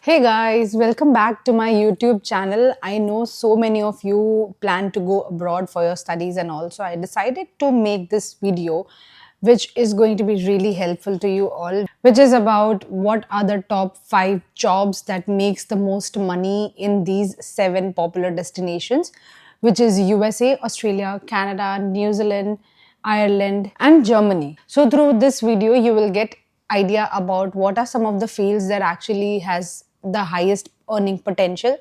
Hey guys, welcome back to my YouTube channel. I know so many of you plan to go abroad for your studies and also I decided to make this video which is going to be really helpful to you all, which is about what are the top 5 jobs that makes the most money in these 7 popular destinations, which is USA, Australia, Canada, New Zealand, Ireland and Germany. So through this video you will get idea about what are some of the fields that actually has the highest earning potential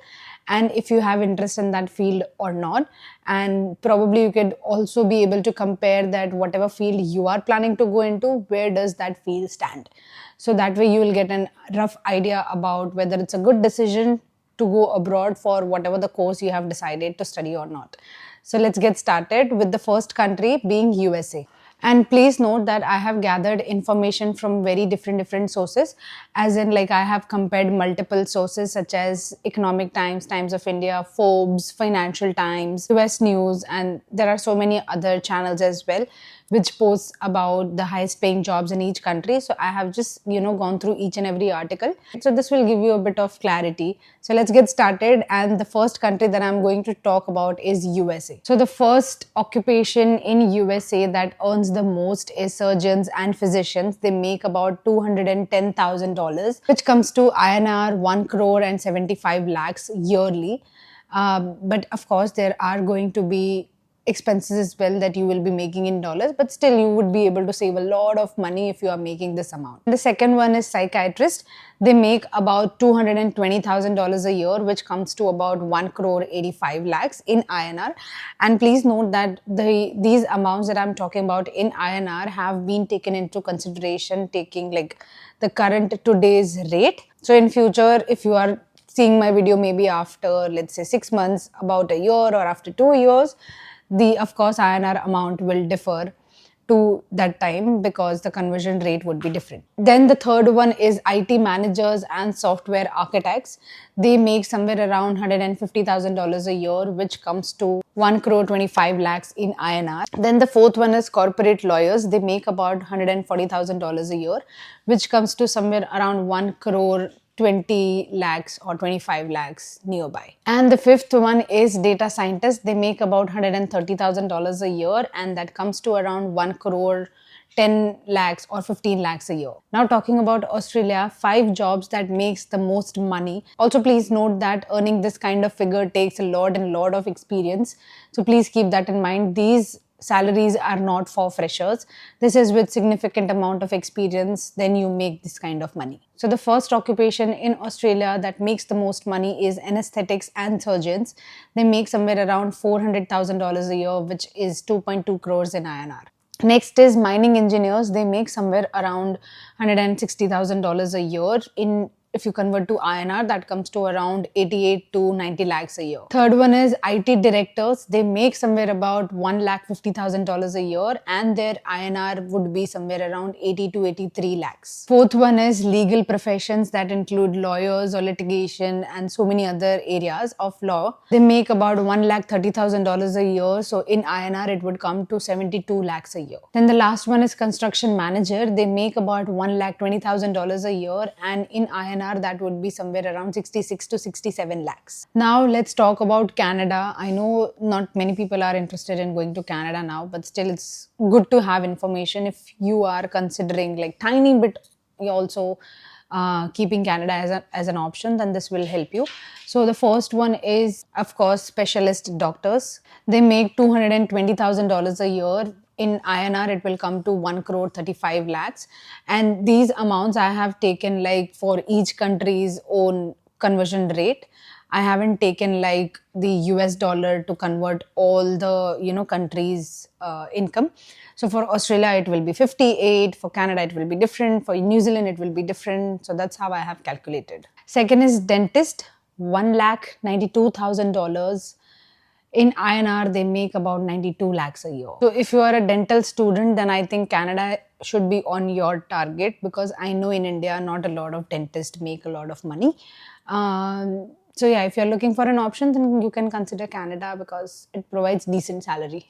and if you have interest in that field or not, and probably you could also be able to compare that whatever field you are planning to go into, where does that field stand. So that way you will get a rough idea about whether it's a good decision to go abroad for whatever the course you have decided to study or not. So let's get started with the first country being USA. And please note that I have gathered information from very different sources, as in like I have compared multiple sources such as Economic Times, Times of India, Forbes, Financial Times, US News, and there are so many other channels as well which posts about the highest paying jobs in each country. So I have just gone through each and every article, so this will give you a bit of clarity. So let's get started, and the first country that I'm going to talk about is USA. So the first occupation in USA that earns the most is surgeons and physicians. They make about $210,000, which comes to INR 1 crore and 75 lakhs yearly. But of course there are going to be expenses as well that you will be making in dollars, but still you would be able to save a lot of money if you are making this amount. The second one is psychiatrist. They make about $220,000 a year, which comes to about 1 crore 85 lakhs in INR. And please note that these amounts that I'm talking about in INR have been taken into consideration, taking like the current today's rate. So in future, if you are seeing my video maybe after, let's say 6 months, about a year, or after 2 years, the of course INR amount will differ to that time because the conversion rate would be different. Then the third one is IT managers and software architects. They make somewhere around $150,000 a year, which comes to 1 crore 25 lakhs in INR. Then the fourth one is corporate lawyers. They make about $140,000 a year, which comes to somewhere around 1 crore 20 lakhs or 25 lakhs nearby. And the fifth one is data scientists. They make about $130,000 a year, and that comes to around 1 crore 10 lakhs or 15 lakhs a year. Now talking about Australia, 5 jobs that makes the most money. Also please note that earning this kind of figure takes a lot of experience. So please keep that in mind. These salaries are not for freshers. This is with significant amount of experience, then you make this kind of money. So the first occupation in Australia that makes the most money is anesthetics and surgeons. They make somewhere around $400,000 a year, which is 2.2 crores in INR. Next is mining engineers. They make somewhere around $160,000 a year. If you convert to INR, that comes to around 88 to 90 lakhs a year. Third one is IT directors. They make somewhere about $150,000 a year, and their INR would be somewhere around 80 to 83 lakhs. Fourth one is legal professions that include lawyers or litigation and so many other areas of law. They make about $130,000 a year. So in INR, it would come to 72 lakhs a year. Then the last one is construction manager. They make about $120,000 a year, and in INR, that would be somewhere around 66 to 67 lakhs. Now let's talk about Canada. I know not many people are interested in going to Canada now, but still it's good to have information if you are considering like tiny bit also keeping Canada as an option, then this will help you. So the first one is of course specialist doctors. They make $220,000 a year. In INR, it will come to 1 crore 35 lakhs. And these amounts I have taken like for each country's own conversion rate. I haven't taken like the US dollar to convert all the, countries' income. So for Australia, it will be 58. For Canada, it will be different. For New Zealand, it will be different. So that's how I have calculated. Second is dentist, $192,000. In INR, they make about 92 lakhs a year. So if you are a dental student, then I think Canada should be on your target, because I know in India, not a lot of dentists make a lot of money. So yeah, if you're looking for an option, then you can consider Canada because it provides decent salary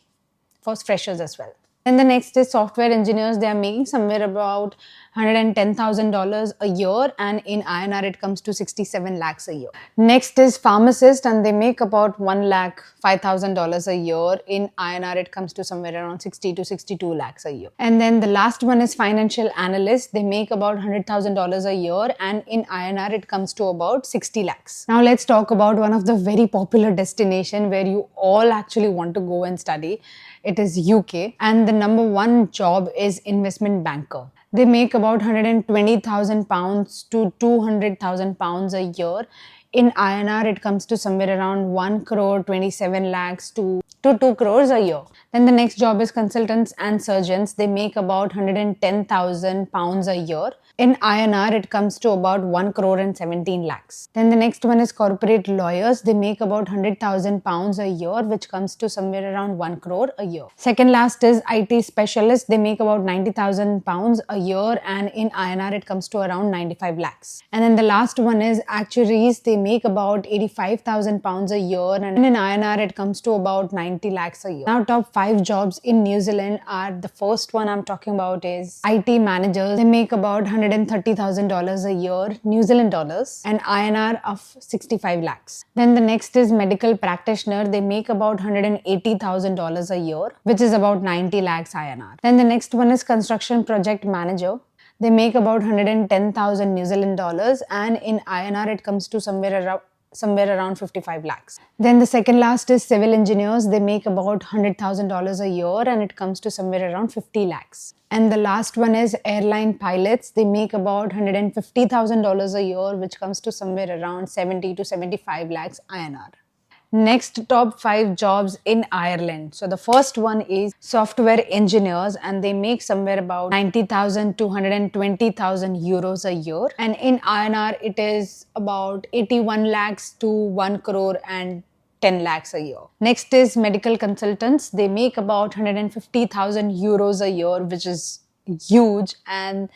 for freshers as well. Then the next is software engineers. They are making somewhere about $110,000 a year, and in INR it comes to 67 lakhs a year. Next is pharmacist, and they make about $1,05,000 a year. In INR it comes to somewhere around 60 to 62 lakhs a year. And then the last one is financial analyst. They make about $100,000 a year, and in INR it comes to about 60 lakhs. Now let's talk about one of the very popular destination where you all actually want to go and study. It is UK, and the number one job is investment banker. They make about £120,000 to £200,000 a year. In INR, it comes to somewhere around 1 crore 27 lakhs to 2 crores a year. Then the next job is consultants and surgeons. They make about £110,000 a year. In INR, it comes to about 1 crore and 17 lakhs. Then the next one is corporate lawyers. They make about £100,000 a year, which comes to somewhere around 1 crore a year. Second last is IT specialists. They make about £90,000 a year, and in INR, it comes to around 95 lakhs. And then the last one is actuaries. They make about £85,000 a year, and in INR, it comes to about 90 lakhs a year. Now, top 5 jobs in New Zealand are, the first one I'm talking about is IT managers. They make about $130,000 a year, New Zealand dollars, and INR of 65 lakhs. Then the next is medical practitioner. They make about $180,000 a year, which is about 90 lakhs INR. Then the next one is construction project manager. They make about 110,000 New Zealand dollars, and in INR it comes to somewhere around 55 lakhs. Then the second last is civil engineers. They make about $100,000 a year, and it comes to somewhere around 50 lakhs. And the last one is airline pilots. They make about $150,000 a year, which comes to somewhere around 70 to 75 lakhs INR. Next, top 5 jobs in Ireland. So the first one is software engineers, and they make somewhere about 90,000 to 120,000 euros a year. And in INR, it is about 81 lakhs to 1 crore and 10 lakhs a year. Next is medical consultants. They make about 150,000 euros a year, which is huge. And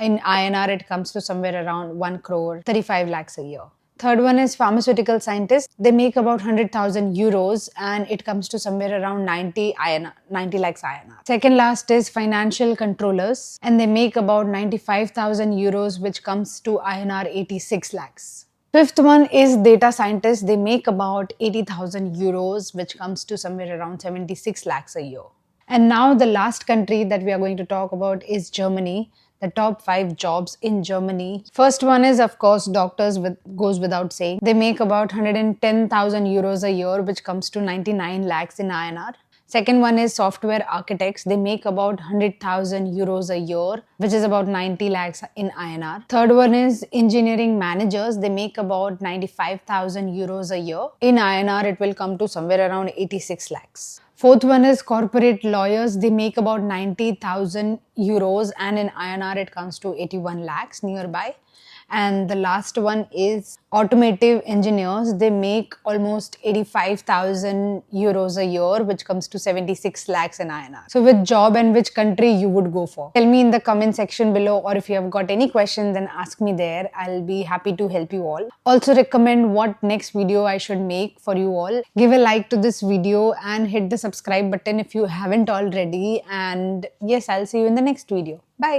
in INR, it comes to somewhere around 1 crore 35 lakhs a year. Third one is pharmaceutical scientists. They make about 100,000 euros, and it comes to somewhere around 90 lakhs INR. Second last is financial controllers, and they make about 95,000 euros, which comes to INR 86 lakhs. Fifth one is data scientists. They make about 80,000 euros, which comes to somewhere around 76 lakhs a year. And now the last country that we are going to talk about is Germany. The top 5 jobs in Germany. First one is, of course, doctors, goes without saying. They make about 110,000 euros a year, which comes to 99 lakhs in INR. Second one is software architects. They make about 100,000 euros a year, which is about 90 lakhs in INR. Third one is engineering managers. They make about 95,000 euros a year. In INR, it will come to somewhere around 86 lakhs. Fourth one is corporate lawyers. They make about 90,000 euros, and in INR it comes to 81 lakhs nearby. And the last one is automotive engineers. They make almost 85,000 euros a year, which comes to 76 lakhs in INR. So which job and which country you would go for? Tell me in the comment section below, or if you have got any questions, then ask me there. I'll be happy to help you all. Also recommend what next video I should make for you all. Give a like to this video and hit the subscribe button if you haven't already. And yes, I'll see you in the next video. Bye.